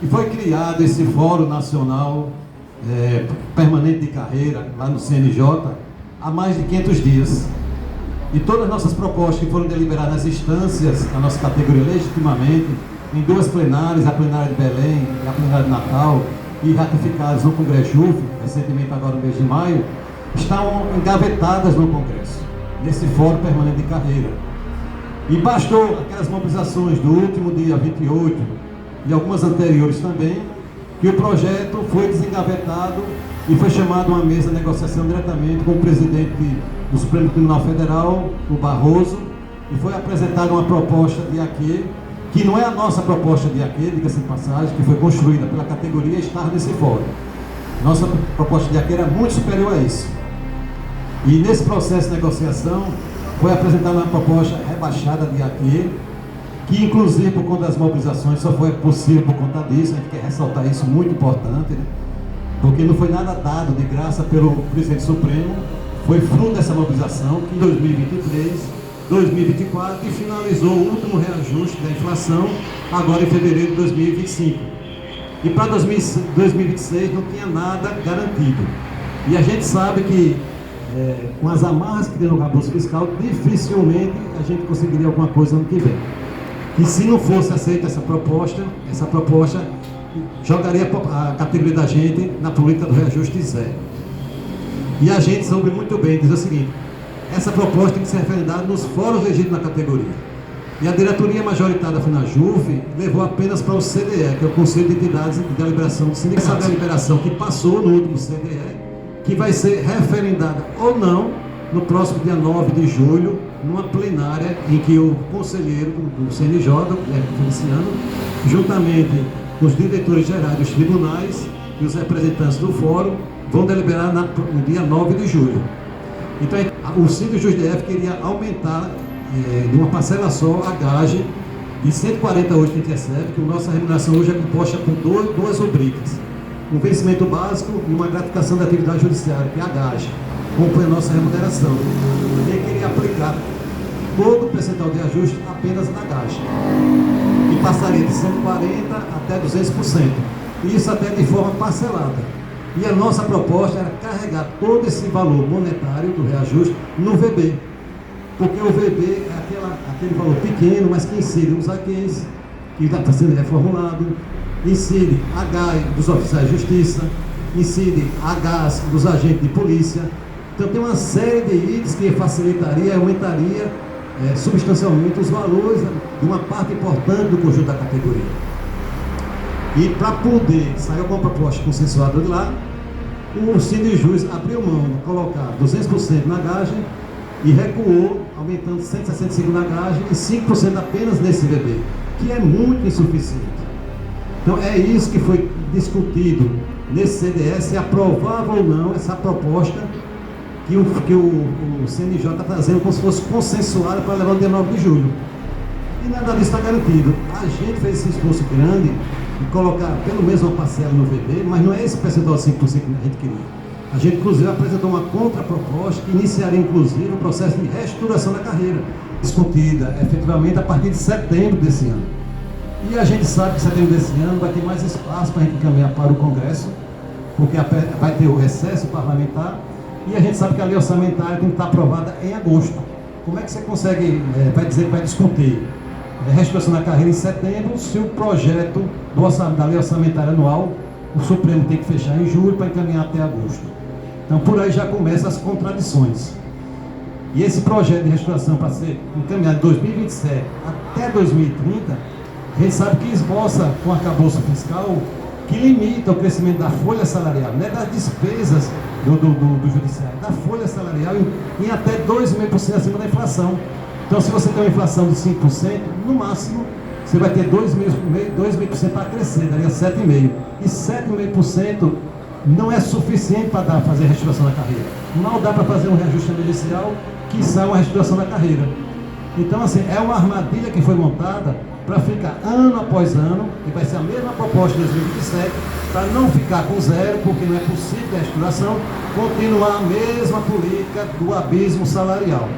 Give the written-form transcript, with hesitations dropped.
E foi criado esse Fórum Nacional Permanente de Carreira, lá no CNJ, há mais de 500 dias. E todas as nossas propostas que foram deliberadas nas instâncias da nossa categoria legitimamente, em duas plenárias, a plenária de Belém e a plenária de Natal, e ratificadas no Congresso JUF, recentemente agora no mês de maio, estão engavetadas no Congresso, nesse Fórum Permanente de Carreira. E bastou aquelas mobilizações do último dia 28 e algumas anteriores também, que o projeto foi desengavetado e foi chamado a uma mesa de negociação diretamente com o presidente do Supremo Tribunal Federal, o Barroso, e foi apresentada uma proposta de AQ, que não é a nossa proposta de AQ, diga-se de passagem, que foi construída pela categoria e estar nesse fórum. Nossa proposta de AQ era muito superior a isso. E nesse processo de negociação foi apresentada uma proposta rebaixada de AQ, que inclusive por conta das mobilizações só foi possível por conta disso. A gente quer ressaltar isso, muito importante, né? Porque não foi nada dado de graça pelo presidente Supremo, foi fruto dessa mobilização que em 2023, 2024 e finalizou o último reajuste da inflação agora em fevereiro de 2025. E para 2026 não tinha nada garantido. E a gente sabe que com as amarras que tem no arcabouço fiscal, dificilmente a gente conseguiria alguma coisa no que vem. E se não fosse aceita essa proposta jogaria a categoria da gente na política do reajuste zero. E a gente soube muito bem dizer o seguinte: essa proposta tem que ser referendada nos fóruns legítimos da categoria. E a diretoria majoritária da FENAJUF levou apenas para o CDE, que é o Conselho de Entidades de Deliberação do Sindicato. Essa deliberação que passou no último CDE, que vai ser referendada ou não no próximo dia 9 de julho, numa plenária em que o conselheiro do CNJ, Feliciano, juntamente com os diretores gerais dos tribunais e os representantes do fórum, vão deliberar no dia 9 de julho. Então, o Sindicato JUSDF queria aumentar de uma parcela só a gage de 140 hoje que a gente recebe, que a nossa remuneração hoje é composta por duas rubricas: um vencimento básico e uma gratificação da atividade judiciária, que é a gage, compõe a nossa remuneração. E queria aplicar todo o percentual de ajuste apenas na gage, e passaria de 140% até 200%, e isso até de forma parcelada. E a nossa proposta era carregar todo esse valor monetário do reajuste no VB, porque o VB é aquele valor pequeno, mas que incide os AQs, que está sendo reformulado, incide a GAI dos oficiais de justiça, incide a GAS dos agentes de polícia. Então tem uma série de itens que facilitaria e aumentaria substancialmente os valores de uma parte importante do conjunto da categoria. E para poder sair alguma proposta consensuada de lá, o Sindijuiz abriu mão de colocar 200% na gagem e recuou, aumentando 165% na gagem e 5% apenas nesse VB, que é muito insuficiente. Então é isso que foi discutido nesse CDS, se aprovava ou não essa proposta que o CNJ está trazendo como se fosse consensuada para levar o dia 9 de julho. E nada disso está garantido. A gente fez esse esforço grande de colocar pelo menos uma parcela no VB, mas não é esse percentual de 5% que a gente queria. A gente, inclusive, apresentou uma contraproposta que iniciaria, inclusive, o processo de reestruturação da carreira, discutida efetivamente a partir de setembro desse ano. E a gente sabe que em setembro desse ano vai ter mais espaço para a gente encaminhar para o Congresso, porque vai ter o recesso parlamentar, e a gente sabe que a lei orçamentária tem que estar aprovada em agosto. Como é que você consegue, vai dizer que vai discutir reestruturação da carreira em setembro, se o projeto da lei orçamentária anual, o Supremo tem que fechar em julho para encaminhar até agosto? Então por aí já começam as contradições. E esse projeto de reestruturação para ser encaminhado de 2027 até 2030, a gente sabe que esboça com o arcabouço fiscal que limita o crescimento da folha salarial, não é das despesas do judiciário, da folha salarial em até 2,5% acima da inflação. Então, se você tem uma inflação de 5%, no máximo, você vai ter 2,5% para crescer, daria 7,5%. E 7,5% não é suficiente para fazer a reestruturação da carreira. Mal dá para fazer um reajuste emergencial, quiçá uma reestruturação da carreira. Então, assim, é uma armadilha que foi montada para ficar ano após ano, e vai ser a mesma proposta de 2027, para não ficar com zero, porque não é possível a reestruturação, continuar a mesma política do abismo salarial.